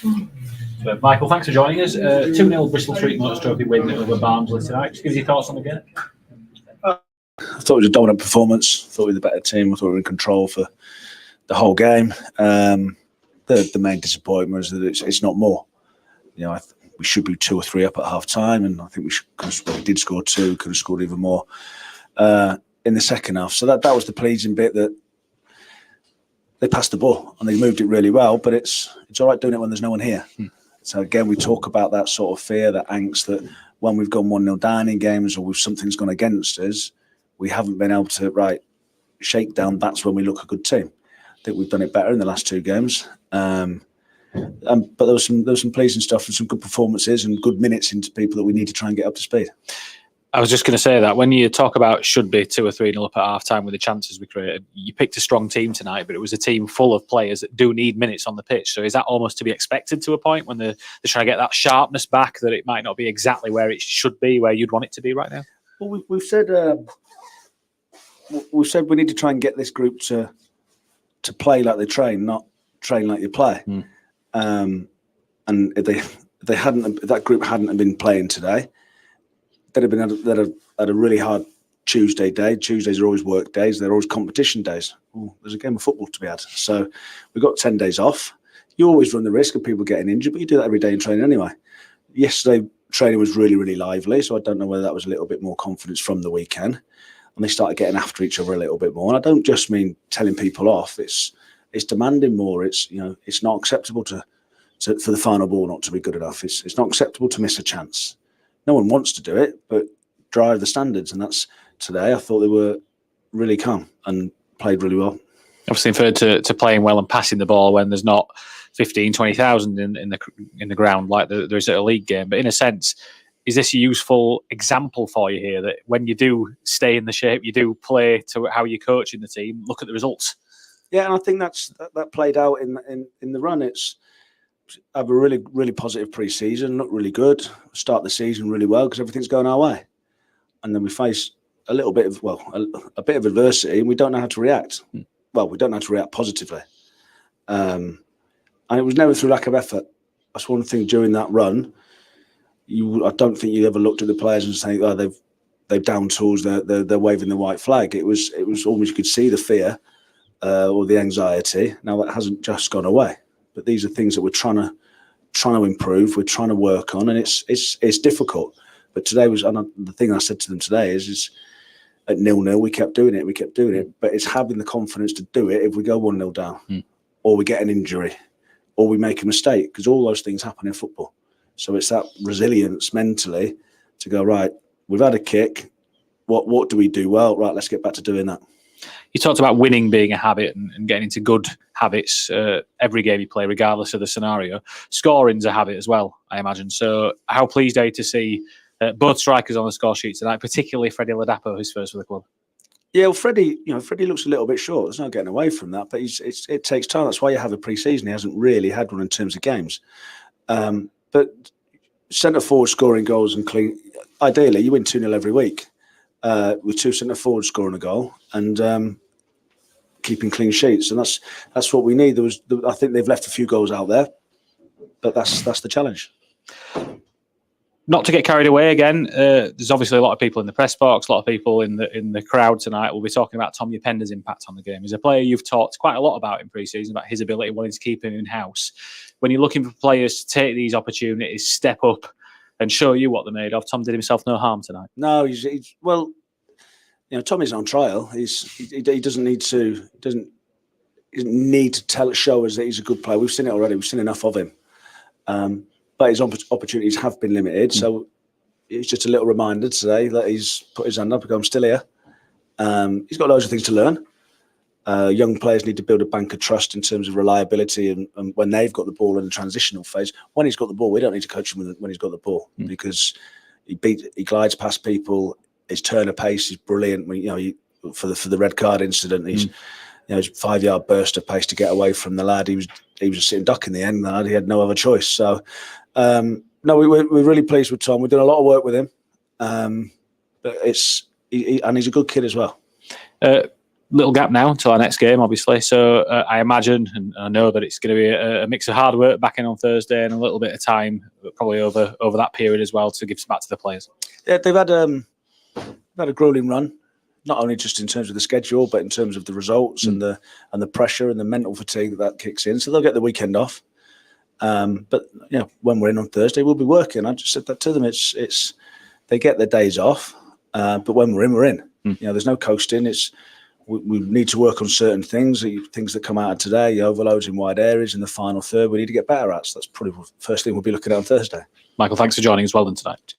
So, Michael, thanks for joining us. 2-0 Bristol Street Motors Trophy win over Barnsley tonight. Just give us your thoughts on the game. I thought it was a dominant performance. I thought we were the better team. I thought we were in control for the whole game. The main disappointment is that it's not more. You know, we should be 2 or 3 up at half time, and I think we did score 2, could have scored even more in the second half. So that was the pleasing bit, that they passed the ball and they moved it really well, but it's all right doing it when there's no one here. So again, we talk about that sort of fear, that angst, that when we've gone 1-0 down in games or something's gone against us, we haven't been able to shake down. That's when we look a good team. I think we've done it better in the last 2 games. But there was some pleasing stuff and some good performances and good minutes into people that we need to try and get up to speed. I was just going to say that when you talk about should be 2 or 3-0 up at half time with the chances we created, you picked a strong team tonight, but it was a team full of players that do need minutes on the pitch. So is that almost to be expected to a point when they're trying to get that sharpness back, that it might not be exactly where it should be, where you'd want it to be right now? Well, we've said we need to try and get this group to play like they train, not train like you play. And if that group hadn't been playing today, they'd have had a really hard Tuesday day. Tuesdays are always work days. They're always competition days. There's a game of football to be had. So we've got 10 days off. You always run the risk of people getting injured, but you do that every day in training anyway. Yesterday, training was really, really lively, so I don't know whether that was a little bit more confidence from the weekend. And they started getting after each other a little bit more. And I don't just mean telling people off. It's demanding more. It's not acceptable for the final ball not to be good enough. It's not acceptable to miss a chance. No one wants to do it, but drive the standards. And that's today. I thought they were really calm and played really well. Obviously referred to playing well and passing the ball when there's not 15, 20,000 in the ground like there is at a league game. But in a sense, is this a useful example for you here, that when you do stay in the shape, you do play to how you're coaching the team, look at the results? Yeah, and I think that played out in the run. It's have a really, really positive pre-season, look really good, start the season really well because everything's going our way. And then we face a little bit of, a bit of adversity, and we don't know how to react. Well, we don't know how to react positively. And it was never through lack of effort. That's one thing during that run. I don't think you ever looked at the players and saying, "Oh, they've downed tools. They're waving the white flag." It was almost, you could see the fear or the anxiety. Now that hasn't just gone away, but these are things that we're trying to improve. We're trying to work on, and it's difficult. But today was, and the thing I said to them today is at 0-0 we kept doing it. But it's having the confidence to do it if we go 1-0 down, or we get an injury, or we make a mistake, because all those things happen in football. So it's that resilience mentally to go, right, we've had a kick. What do we do well? Right, let's get back to doing that. You talked about winning being a habit and getting into good habits every game you play, regardless of the scenario. Scoring's a habit as well, I imagine. So how pleased are you to see both strikers on the score sheet tonight, particularly Freddie Ladapo, who's first for the club? Yeah, well, Freddie looks a little bit short. There's no getting away from that, but it takes time. That's why you have a pre-season. He hasn't really had one in terms of games. But centre forward scoring goals and clean. Ideally, you win 2-0 every week with 2 centre forwards scoring a goal and keeping clean sheets, and that's what we need. I think they've left a few goals out there, but that's the challenge. Not to get carried away again, there's obviously a lot of people in the press box, a lot of people in the crowd tonight. We'll be talking about Tom Yependa's impact on the game. He's a player you've talked quite a lot about in pre-season, about his ability, wanting to keep him in-house. When you're looking for players to take these opportunities, step up and show you what they're made of, Tom did himself no harm tonight. No, Tommy's on trial. He doesn't need to show us that he's a good player. We've seen it already. We've seen enough of him. But his opportunities have been limited. So it's just a little reminder today that he's put his hand up and go, I'm still here. He's got loads of things to learn. Young players need to build a bank of trust in terms of reliability and when they've got the ball in the transitional phase. When he's got the ball, we don't need to coach him when he's got the ball because he glides past people. His turn of pace is brilliant. For the red card incident, his 5-yard burst of pace to get away from the lad. He was a sitting duck in the end. The lad, he had no other choice. So we're really pleased with Tom. We've done a lot of work with him, but he's a good kid as well. little gap now until our next game, obviously. So I imagine, and I know that it's going to be a mix of hard work back in on Thursday and a little bit of time, but probably over that period as well, to give back to the players. Yeah, they've had a grueling run, not only just in terms of the schedule, but in terms of the results and the pressure and the mental fatigue that kicks in. So they'll get the weekend off. But when we're in on Thursday, we'll be working. I just said that to them. It's they get their days off, but when we're in, we're in. There's no coasting. We need to work on certain things that come out of today, overloads in wide areas in the final third. We need to get better at. So that's probably the first thing we'll be looking at on Thursday. Michael, thanks for joining us. Well done tonight.